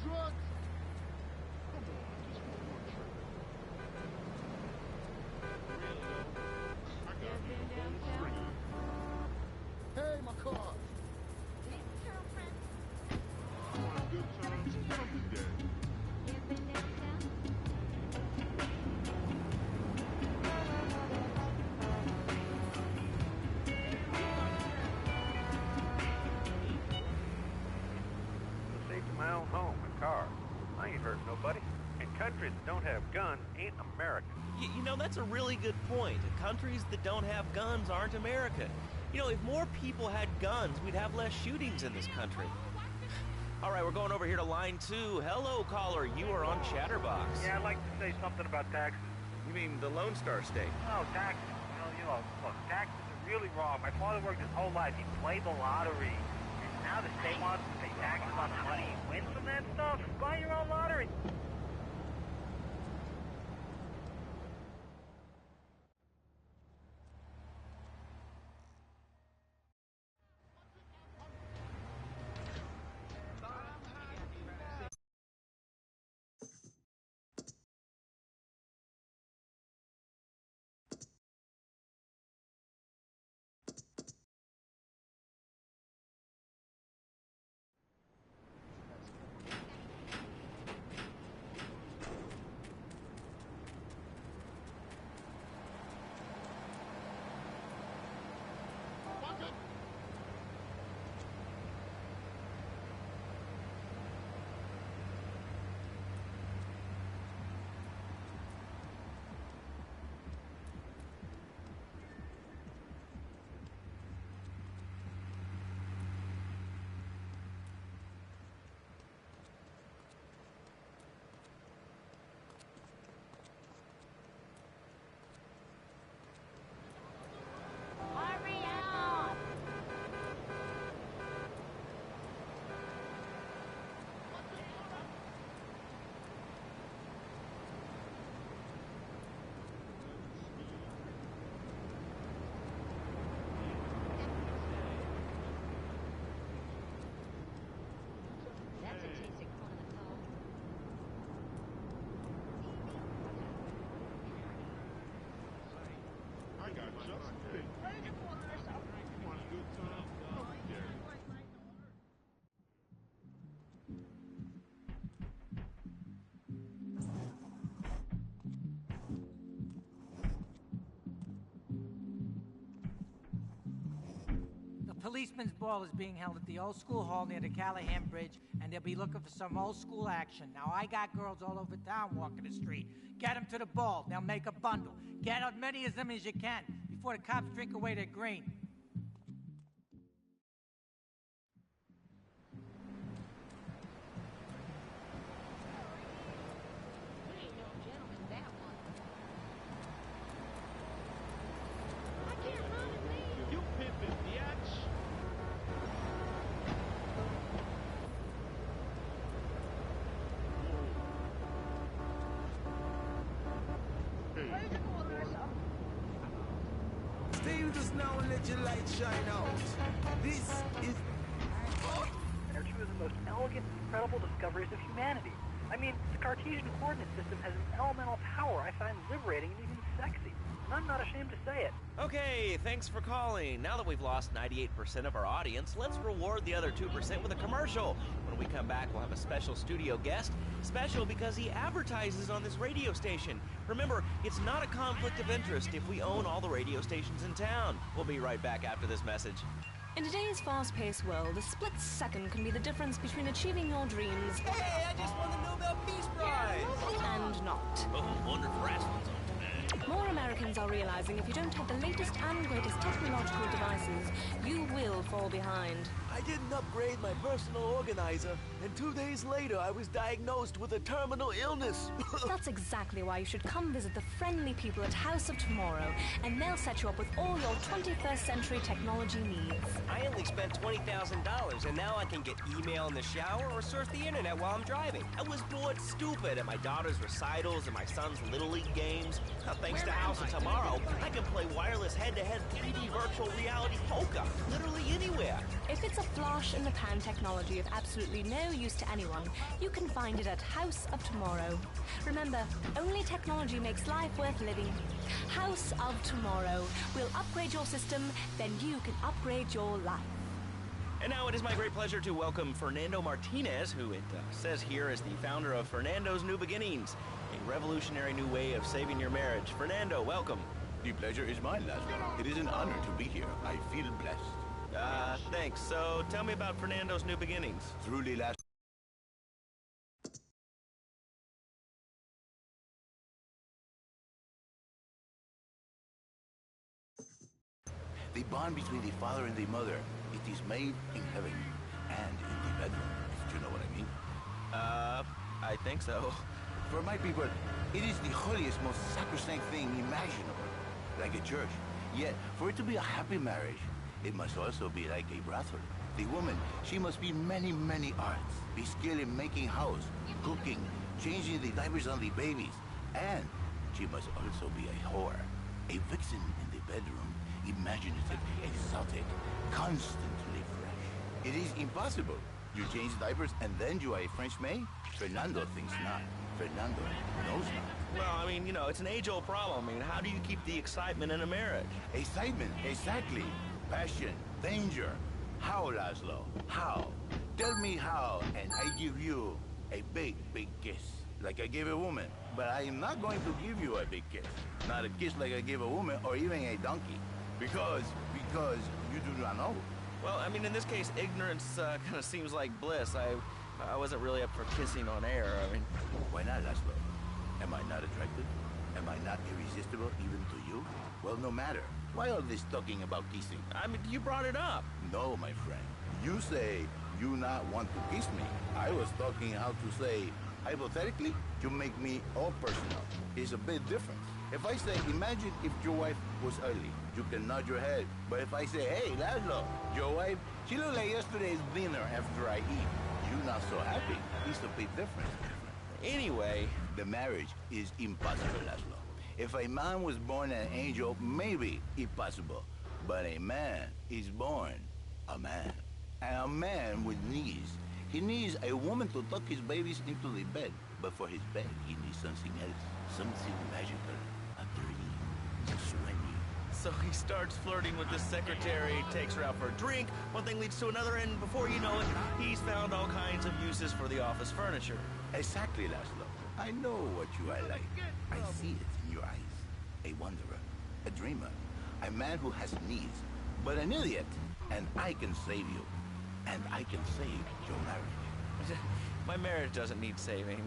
drugs? Come on, just one more trip. I got me a whole free. Hey, my car. Hey, girlfriend. Want a good time? Come to daddy. You ever been downtown? The safety of my own home and car. I ain't hurting nobody. And countries that don't have guns ain't America. You know, that's a really good point. Countries that don't have guns aren't America. You know, if more people had guns, we'd have less shootings in this country. All right, we're going over here to line 2. Hello, caller. You are on Chatterbox. Yeah, I'd like to say something about taxes. You mean the Lone Star State? No, taxes. Look, taxes are really wrong. My father worked his whole life. He played the lottery. And now the state wants to pay taxes on the money he wins from that stuff. Buy your own lottery. Hurry up! That's a tasty corn on the cob. I got just the thing. Want a good time? Come to daddy. The policeman's ball is being held at the old school hall near the Callahan Bridge, and they'll be looking for some old school action. Now, I got girls all over town walking the street. Get them to the ball. They'll make a bundle. Get as many of them as you can before the cops drink away their green. You ain't no gentleman, that one. I can't run and leave. You pimpin', biatch. Hey, Stay with us now and let your light shine out. This is... Energy was the most elegant, incredible discoveries of humanity. I mean, the Cartesian coordinate system has an elemental power I find liberating and even sexy. And I'm not ashamed to say it. Okay, thanks for calling. Now that we've lost 98% of our audience, let's reward the other 2% with a commercial. When we come back, we'll have a special studio guest. Special because he advertises on this radio station. Remember, it's not a conflict of interest if we own all the radio stations in town. We'll be right back after this message. In today's fast-paced world, a split second can be the difference between achieving your dreams Hey, I just won the Nobel Peace Prize! and not. Oh, wonder if wrestling's on today. More Americans are realizing if you don't have the latest and greatest technological devices, you will fall behind. I didn't upgrade my personal organizer, and 2 days later I was diagnosed with a terminal illness. That's exactly why you should come visit the friendly people at House of Tomorrow, and they'll set you up with all your 21st century technology needs. I only spent $20,000, and now I can get email in the shower or surf the internet while I'm driving. I was bored stupid at my daughter's recitals and my son's Little League games. Now, thanks to House of Tomorrow, I can play wireless head-to-head 3D virtual reality poker literally anywhere. If it's a flash-in-the-pan technology of absolutely no use to anyone, you can find it at House of Tomorrow. Remember, only technology makes life worth living. House of Tomorrow. We'll upgrade your system, then you can upgrade your life. And now it is my great pleasure to welcome Fernando Martinez, who it says here is the founder of Fernando's New Beginnings, a revolutionary new way of saving your marriage. Fernando, welcome. The pleasure is mine, Laszlo. It is an honor to be here. I feel blessed. Thanks. So tell me about Fernando's New Beginnings. Truly, Laszlo. The bond between the father and the mother, it is made in heaven and in the bedroom, if you know what I mean. I think so. For my people, it is the holiest, most sacrosanct thing imaginable, like a church. Yet, for it to be a happy marriage, it must also be like a brothel. The woman, she must be many, many arts, be skilled in making house, cooking, changing the diapers on the babies, and she must also be a whore, a vixen in the bedroom, imaginative, exotic, constantly fresh. It is impossible. You change diapers and then you are a French maid? Fernando thinks not. Fernando knows not. Well, I mean, you know, it's an age-old problem. I mean, how do you keep the excitement in a marriage? Excitement, exactly. Passion, danger. How, Laszlo? How? Tell me how, and I give you a big, big kiss, like I gave a woman. But I am not going to give you a big kiss. Not a kiss like I gave a woman or even a donkey. Because you do not know. Well, I mean, in this case, ignorance kind of seems like bliss. I wasn't really up for kissing on air. I mean, why not, Laszlo? Am I not attractive? Am I not irresistible even to you? Well, no matter. Why all this talking about kissing? I mean, you brought it up. No, my friend. You say you not want to kiss me. I was talking how to say, hypothetically, you make me all personal. It's a bit different. If I say, imagine if your wife was ugly, you can nod your head. But if I say, hey, Laszlo, your wife, she looked like yesterday's dinner after I eat. You're not so happy. It's a bit different. Anyway, the marriage is impossible, Laszlo. If a man was born an angel, maybe it's possible. But a man is born a man. And a man with knees. He needs a woman to tuck his babies into the bed. But for his bed, he needs something else. Something magical. A dream. Sweaty. So he starts flirting with the secretary, takes her out for a drink, one thing leads to another, and before you know it, he's found all kinds of uses for the office furniture. Exactly, Laszlo. I know what you are like. I see it in your eyes. A wanderer, a dreamer, a man who has needs, but an idiot. And I can save you. And I can save your marriage. My marriage doesn't need saving.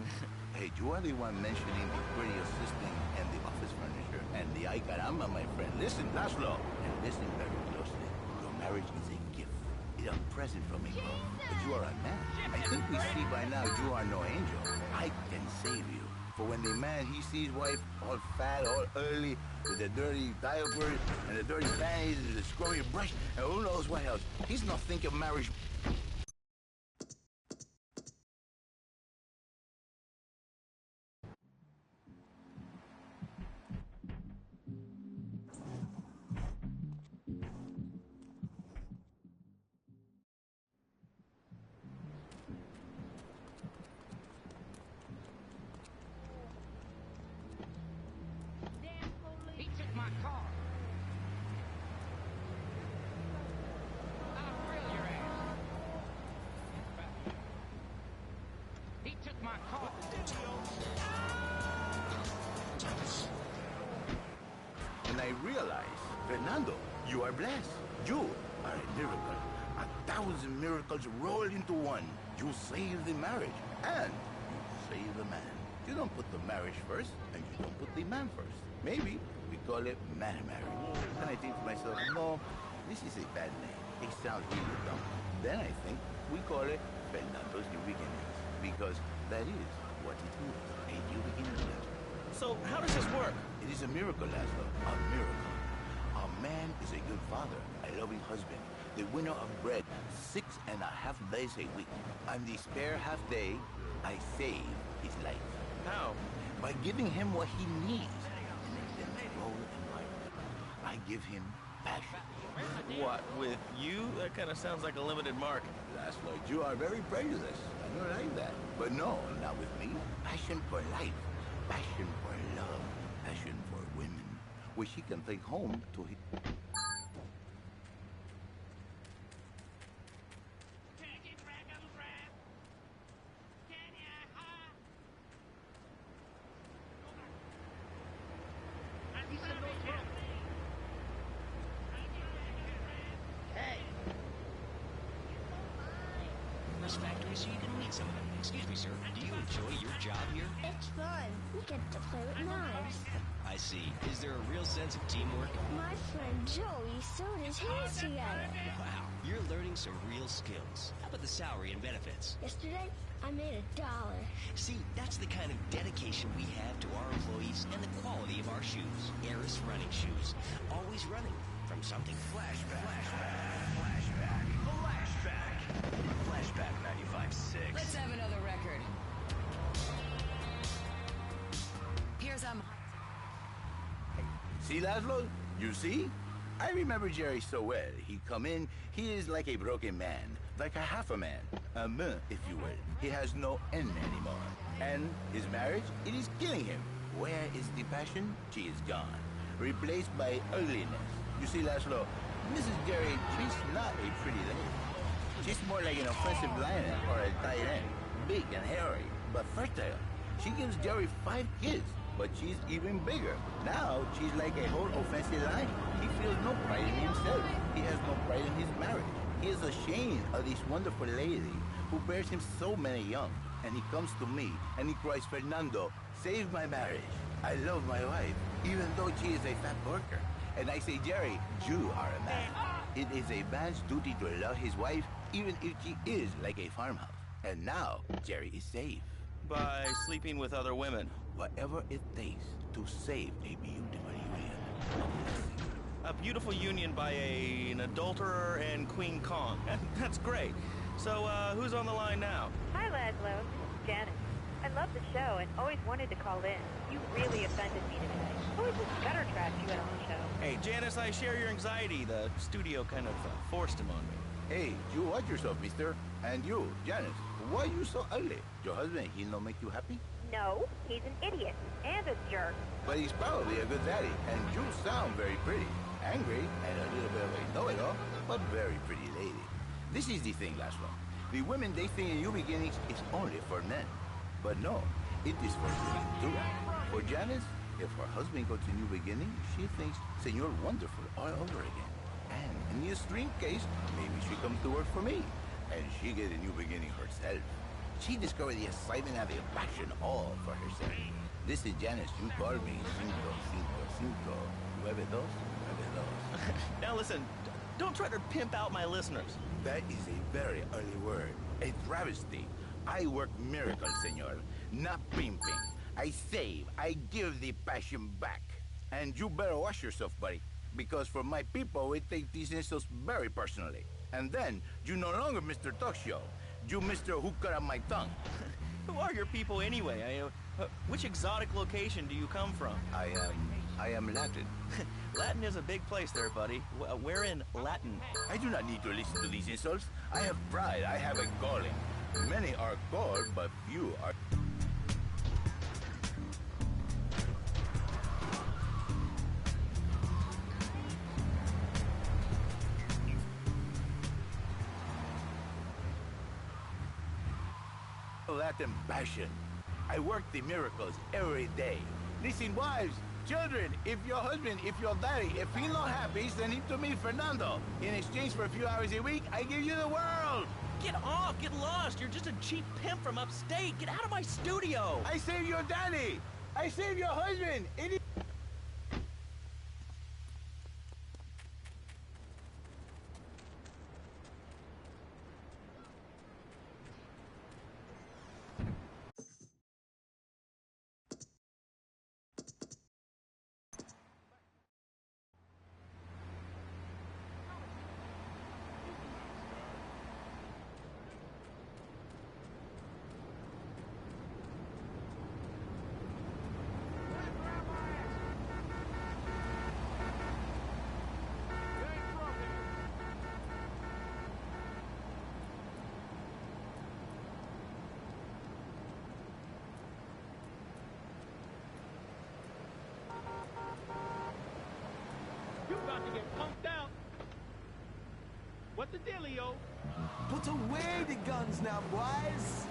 Hey, you are the one mentioning the pretty assistant and the office furniture and the ay caramba, my friend. Listen, Laszlo, and listen very closely. Your marriage is a gift. It's a present from a God. But you are a man. I think we see by now you are no angel. I can save you. For when the man, he sees wife all fat, all early, with the dirty diapers and the dirty panties and the scrubby brush, and who knows what else, he's not thinking marriage. He took my car. I'll grill your ass. He took my car. And I realize, Fernando, you are blessed. You are a miracle. 1,000 miracles roll into one. You save the marriage, and you save the man. You don't put the marriage first, and you don't put the man first. Maybe we call it man marriage. Then I think to myself, no, this is a bad name. It sounds really dumb. Then I think we call it Fernando's New Beginnings, because that is what it is, a new beginning. So how does this work? It is a miracle, Laszlo, a miracle. A man is a good father, a loving husband, the winner of bread 6.5 days a week. On the spare half day, I save his life. How? By giving him what he needs to make them grow in life. I give him passion. What, with you? That kind of sounds like a limited mark. That's like you are very prejudiced. I don't like that. But no, not with me. Passion for life. Passion for love. Passion for women. Which she can take home to his... Factory so you can meet some of them. Excuse me, sir. Do you enjoy your job here? It's fun. We get to play with knives. I see. Is there a real sense of teamwork? My friend Joey sewed his hands together. Wow, you're learning some real skills. How about the salary and benefits? Yesterday, I made $1. See, that's the kind of dedication we have to our employees and the quality of our shoes. Eris running shoes. Always running from something. Flashback. Flashback. Flashback 95.6. Let's have another record. Here's See, Laszlo? You see? I remember Jerry so well. He come in, he is like a broken man, like a half a man. A man, if you will. He has no end anymore. And his marriage, it is killing him. Where is the passion? She is gone. Replaced by ugliness. You see, Laszlo, Mrs. Jerry, she's not a pretty lady. She's more like an offensive lion or a tight end. Big and hairy, but fertile. She gives Jerry 5 kids, but she's even bigger. Now, she's like a whole offensive lion. He feels no pride in himself. He has no pride in his marriage. He is ashamed of this wonderful lady who bears him so many young. And he comes to me and he cries, Fernando, save my marriage. I love my wife, even though she is a fat worker. And I say, Jerry, you are a man. It is a man's duty to love his wife, even if she is like a farmhouse. And now, Jerry is safe. By sleeping with other women. Whatever it takes to save a beautiful union. A beautiful union by an adulterer and Queen Kong. That's great. So, who's on the line now? Hi, Laszlo. This is Janet. I love the show and always wanted to call in. You really offended me today. Who is this gutter trash you had on the show? Hey, Janice, I share your anxiety. The studio kind of forced him on me. Hey, you watch yourself, mister. And you, Janice, why you so ugly? Your husband, he no make you happy? No, he's an idiot and a jerk. But he's probably a good daddy, and you sound very pretty. Angry, and a little bit of a know-it-all, but very pretty lady. This is the thing, Laszlo. The women, they think in new beginnings is only for men. But no, it is for women too. For Janice, if her husband goes to new beginning, she thinks Senor Wonderful all over again. And in the extreme case, maybe she come to work for me, and she get a new beginning herself. She discovered the excitement and the passion all for herself. This is Janice. You call me 555 92. Now listen, don't try to pimp out my listeners. That is a very early word. A travesty. I work miracles, senor. Not pimping. I save. I give the passion back. And you better watch yourself, buddy. Because for my people, we take these insults very personally. And then, you no longer Mr. Talk Show. You Mr. Who Cut Out My Tongue. Who are your people anyway? Which exotic location do you come from? I am Latin. Latin is a big place there, buddy. Where in Latin? I do not need to listen to these insults. I have pride. I have a calling. Many are called, but few are... Latin passion. I work the miracles every day. Listen, wives, children, if your husband, if your daddy, if he's not happy, send him to me, Fernando. In exchange for a few hours a week, I give you the world. Get off, get lost. You're just a cheap pimp from upstate. Get out of my studio. I saved your daddy. I saved your husband. about to get punked out. What's the dealio? Put away the guns now, boys.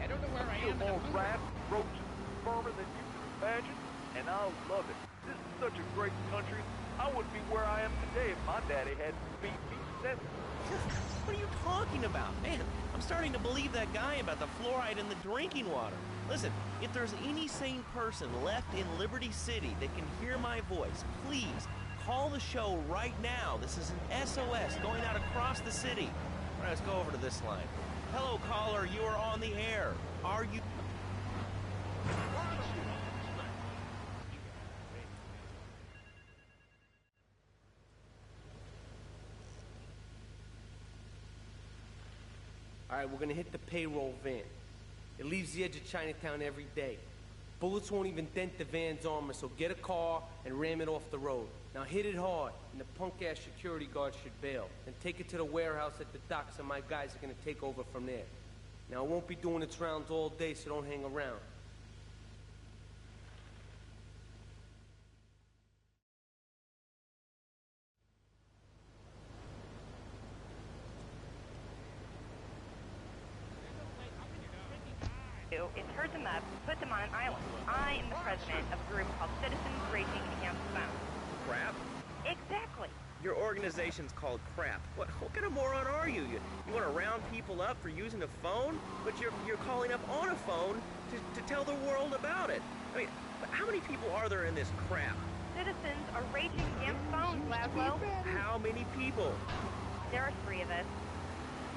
I don't know where I am. More rats, roaches, firmer than you can imagine, and I love it. This is such a great country. I wouldn't be where I am today if my daddy hadn't beat me senseless. What are you talking about? Man, I'm starting to believe that guy about the fluoride in the drinking water. Listen, if there's any sane person left in Liberty City that can hear my voice, please call the show right now. This is an SOS going out across the city. All right, let's go over to this line. Hello, caller, you are on the air. Are you... All right, we're gonna hit the payroll van. It leaves the edge of Chinatown every day. Bullets won't even dent the van's armor, so get a car and ram it off the road. Now hit it hard, and the punk-ass security guard should bail. Then take it to the warehouse at the docks, and my guys are gonna take over from there. Now, it won't be doing its rounds all day, so don't hang around. Is herd them up, put them on an island. I am the president of a group called Citizens Raging Against Phones. Crap? Exactly. Your organization's called Crap. What kind of moron are you? You want to round people up for using a phone? But you're calling up on a phone to tell the world about it. I mean, how many people are there in this crap? Citizens are raging against phones, Laszlo. How many people? There are 3 of us.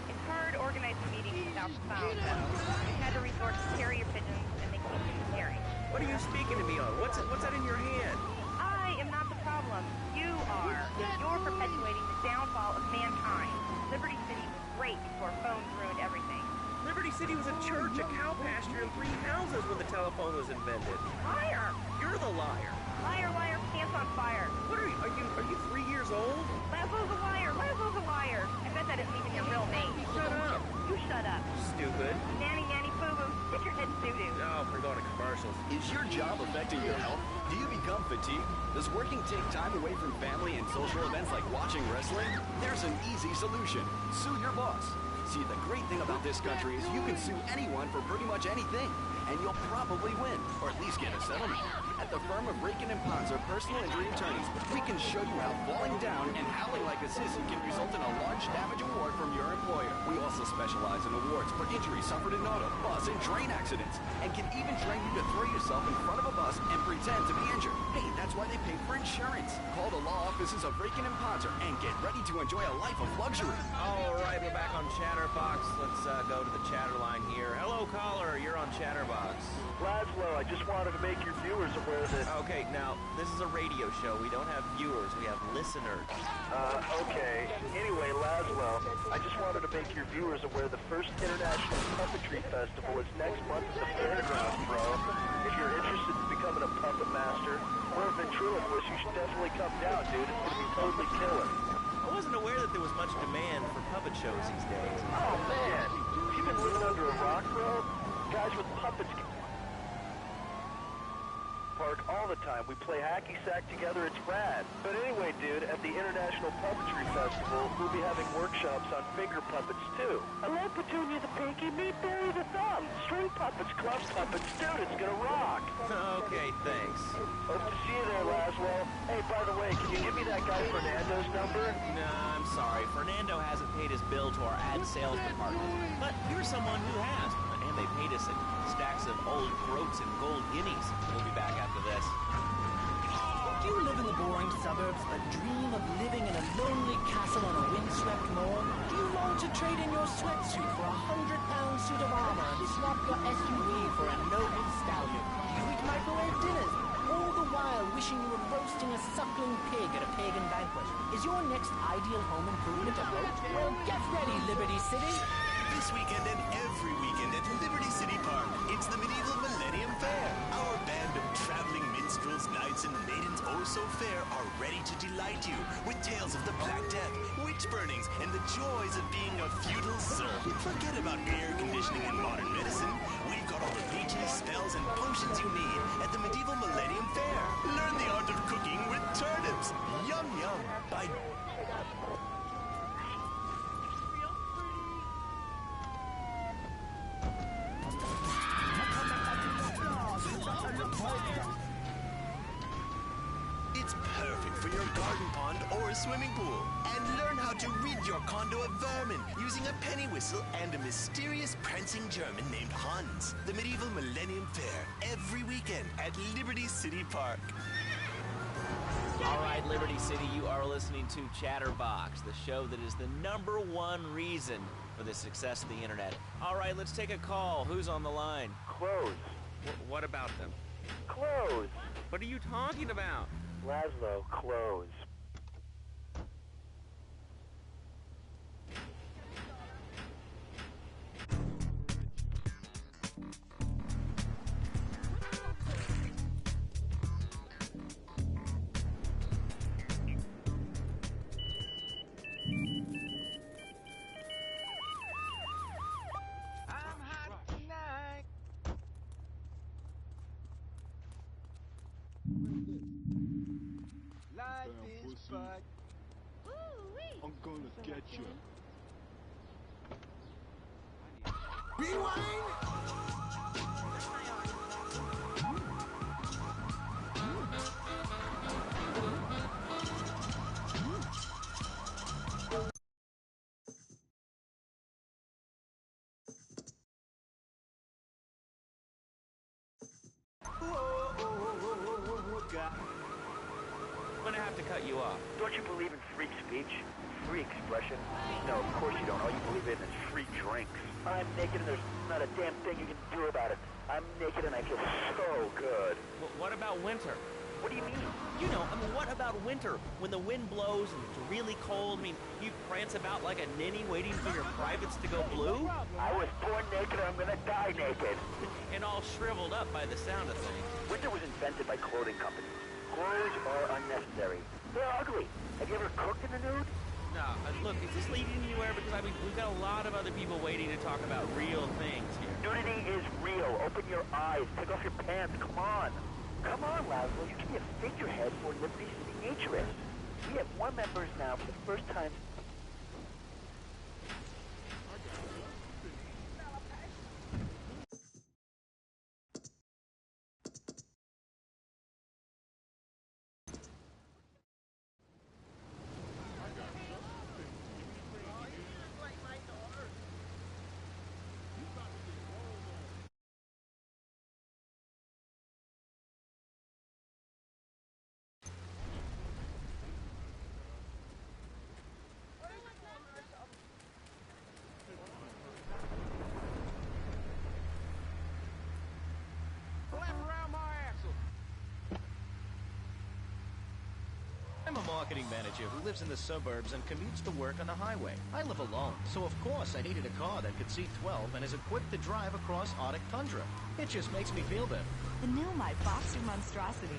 It's hard organizing meetings without the phone, though. We had to resort to carrier pigeons, and they keep disappearing. What are you speaking to me on? What's that in your hand? I am not the problem. You are. You're perpetuating the downfall of mankind. Liberty City was great before phones ruined everything. Liberty City was a church, a cow pasture, and 3 houses when the telephone was invented. Liar! You're the liar. Liar, liar, pants on fire. What are you? Are you 3 years old? Laszlo's a liar. Laszlo's a liar. I bet that isn't even your real name. Shut up. You shut up. Stupid. Nanny, nanny, boo-boo. Stick your head in doo-doo. Oh, we're going to commercials. Is your job affecting your health? Do you become fatigued? Does working take time away from family and social events like watching wrestling? There's an easy solution. Sue your boss. See, the great thing about this country is you can sue anyone for pretty much anything, and you'll probably win, or at least get a settlement. At the firm of Rakin & Ponzer Personal Injury Attorneys, we can show you how falling down and howling like a sissy can result in a large damage award from your employer. We also specialize in awards for injuries suffered in auto, bus, and train accidents, and can even train you to throw yourself in front of a bus and pretend to be injured. Hey, that's why they pay for insurance. Call the law offices of Rakin & Ponzer and get ready to enjoy a life of luxury. All right, we're back on Chatterbox. Let's go to the chatter line here. Hello, caller. You're on Chatterbox. Laszlo, I just wanted to make your viewers aware that... Okay, now, this is a radio show. We don't have viewers. We have listeners. Okay. Anyway, Laszlo, I just wanted to make your viewers aware the first International Puppetry Festival is next month at the Fairgrounds, bro. If you're interested in becoming a puppet master or a ventriloquist, you should definitely come down, dude. It's going to be totally killer. I wasn't aware that there was much demand for puppet shows these days. Oh, man. Have you been living under a rock, bro? Guys with puppets park all the time. We play hacky sack together. It's rad. But anyway, dude, at the International Puppetry Festival, we'll be having workshops on finger puppets, too. I love Petunia the Pinky, meet Barry the Thumb, string puppets, club puppets. Dude, it's gonna rock. Okay, thanks. Hope to see you there, Laszlo. Hey, by the way, can you give me that guy Fernando's number? Nah, I'm sorry. Fernando hasn't paid his bill to our ad sales department. But you're someone who has. And they paid us in stacks of old groats and gold guineas. We'll be back after this. Do you live in the boring suburbs but dream of living in a lonely castle on a windswept moor? Do you long to trade in your sweatsuit for a 100-pound suit of armor and swap your SUV for a noble stallion? Do you eat microwave dinners, all the while wishing you were roasting a suckling pig at a pagan banquet? Is your next ideal home improvement a boat? Well, get ready, Liberty City. This weekend and every weekend at Liberty City Park, it's the Medieval Millennium Fair. Our band of traveling minstrels, knights, and maidens oh so fair are ready to delight you with tales of the Black Death, witch burnings, and the joys of being a feudal serf. Forget about air conditioning and modern medicine. We've got all the leeches, spells, and potions you need at the Medieval Millennium Fair. Learn the art of cooking with turnips. Yum yum. By It's perfect for your garden pond or a swimming pool. And learn how to rid your condo of vermin using a penny whistle and a mysterious prancing German named Hans. The Medieval Millennium Fair, every weekend at Liberty City Park. All right, Liberty City, you are listening to Chatterbox, the show that is the #1 reason for the success of the internet. All right, let's take a call. Who's on the line? Clothes. What about them? Clothes. What are you talking about? Laszlo, clothes. I'm hot tonight. Life is but. I'm gonna get you. I'm gonna have to cut you off. Don't you believe in free speech? Free expression? No, of course you don't. All you believe in is free drinks. I'm naked and there's not a damn thing you can do about it. I'm naked and I feel so good. What about winter? What do you mean? You know, I mean, what about winter? When the wind blows and it's really cold, I mean, you prance about like a ninny waiting for your privates to go blue? I was born naked and I'm gonna die naked. And all shriveled up by the sound of things. Winter was invented by clothing companies. Clothes are unnecessary. They're ugly. Have you ever cooked in the nude? No, look, is this leading anywhere? Because, I mean, we've got a lot of other people waiting to talk about real things here. Nudity is real. Open your eyes. Take off your pants. Come on. Come on, Laszlo. You can be a figurehead for Liberty City Naturists. We have more members now for the first time. I'm a marketing manager who lives in the suburbs and commutes to work on the highway. I live alone, so of course I needed a car that could seat 12 and is equipped to drive across Arctic tundra. It just makes me feel better. The new My Boxer Monstrosities.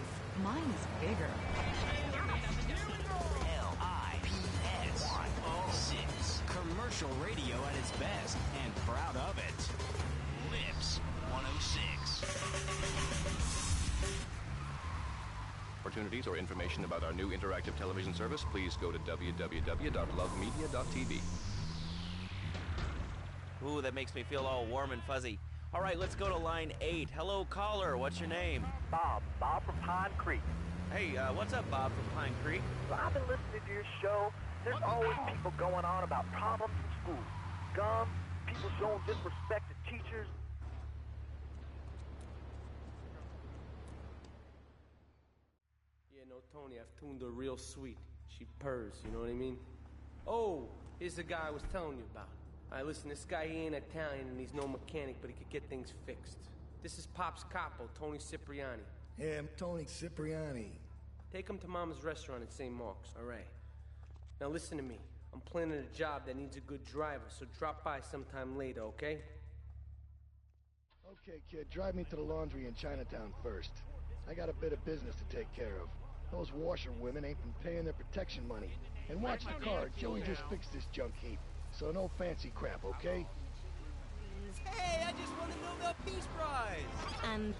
Mine is bigger. L-I-P-S-6. Commercial radio at its best, and proud of it. Lips 106. Opportunities or information about our new interactive television service, please go to www.lovemedia.tv. Ooh, that makes me feel all warm and fuzzy. All right, let's go to line 8. Hello, caller. What's your name? Bob. Bob from Pine Creek. Hey, what's up, Bob from Pine Creek? So I've been listening to your show. There's always people going on about problems in school. Scum, people showing disrespect to teachers. Yeah, no, Tony, I've tuned her real sweet. She purrs, you know what I mean? Oh, here's the guy I was telling you about. All right, listen, this guy, he ain't Italian and he's no mechanic, but he could get things fixed. This is Pop's capo, Tony Cipriani. Yeah, I'm Tony Cipriani. Take him to Mama's restaurant at St. Mark's, all right? Now listen to me. I'm planning a job that needs a good driver, so drop by sometime later, okay? Okay, kid, drive me to the laundry in Chinatown first. I got a bit of business to take care of. Those washerwomen ain't been paying their protection money. And watch the car, Joey just fixed this junk heap. So no fancy crap, okay? Hey, I just want to know about Peace Prize! And...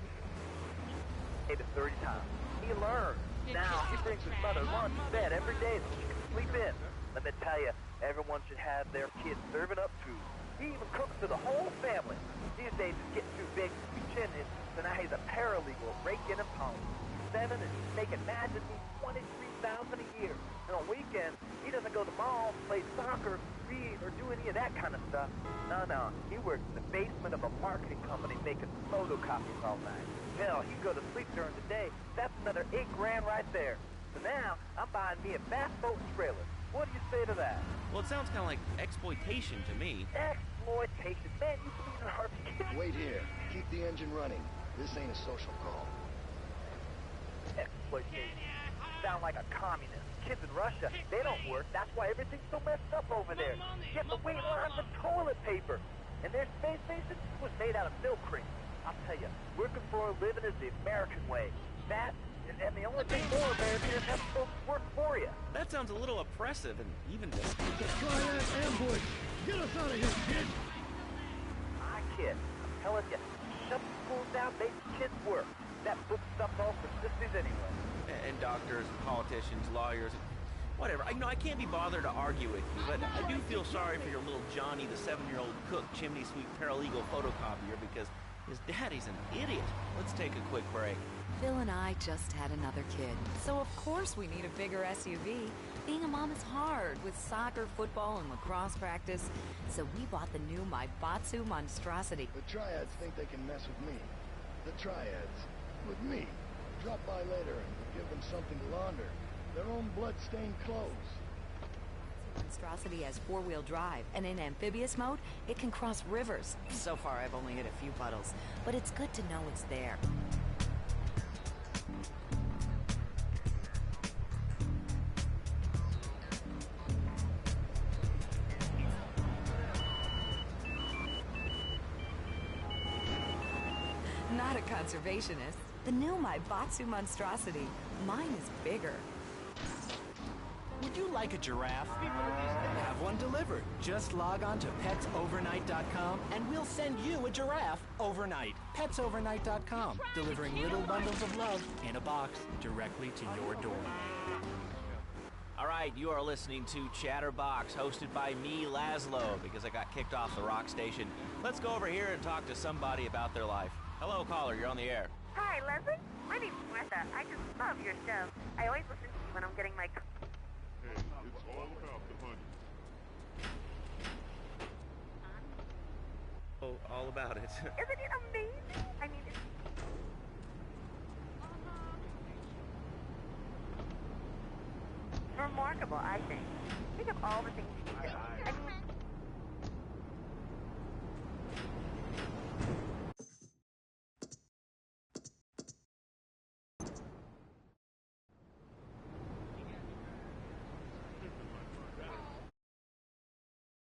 Maybe 30 times. He learned. Now, he brings his mother lunch to bed every day so she can sleep in. Let me tell you, everyone should have their kids serving up food. He even cooks for the whole family. These days it's getting too big to be chinning, so now he's a paralegal at Rake-In and Pound. He's 7 and he's making magically $23,000 a year. And on weekends, he doesn't go to the mall, play soccer, read, or do any of that kind of stuff. No. He works in the basement of a marketing company making photocopies all night. Hell, he'd go to sleep during the day. That's another $8 grand right there. So now, I'm buying me a bass boat and trailer. What do you say to that? Well, it sounds kind of like exploitation to me. Exploitation? Man, you believe in RP? Wait here. Keep the engine running. This ain't a social call. Exploitation. Sound like a communist. Kids in Russia, they don't work. That's why everything's so messed up over there. You have to wait line for toilet paper. And their space station was made out of milk cream. I'll tell you, working for a living is the American way. That, and the only thing more American is having folks work for you. That sounds a little oppressive and even disgusting. Try that ambush! Get us out of here, kid! Kid, I'm telling you, shut the schools down, make the kids work. That book stuff's all for sissies anyway. And doctors, politicians, lawyers, whatever. I can't be bothered to argue with you, but I do feel sorry for your little Johnny, the 7-year-old cook, chimney sweep paralegal photocopier, because his daddy's an idiot. Let's take a quick break. Phil and I just had another kid, so of course we need a bigger SUV. Being a mom is hard, with soccer, football, and lacrosse practice, so we bought the new Maibatsu monstrosity. The Triads think they can mess with me. The Triads. With me. Drop by later and give them something to launder. Their own blood-stained clothes. Monstrosity has 4-wheel drive, and in amphibious mode, it can cross rivers. So far, I've only hit a few puddles, but it's good to know it's there. Not a conservationist. The new Maibatsu monstrosity. Mine is bigger. Would you like a giraffe? Have one delivered. Just log on to petsovernight.com and we'll send you a giraffe overnight. Petsovernight.com, delivering little bundles of love in a box directly to your door. All right, you are listening to Chatterbox, hosted by me, Laszlo, because I got kicked off the rock station. Let's go over here and talk to somebody about their life. Hello, caller, you're on the air. Hi, Leslie. My name's Martha. I just love your show. I always listen to you when I'm getting my... Hey, it's all about the honey. Oh, all about it. Isn't it amazing? I mean, it's... remarkable, I think. Think of all the things you can do. I mean,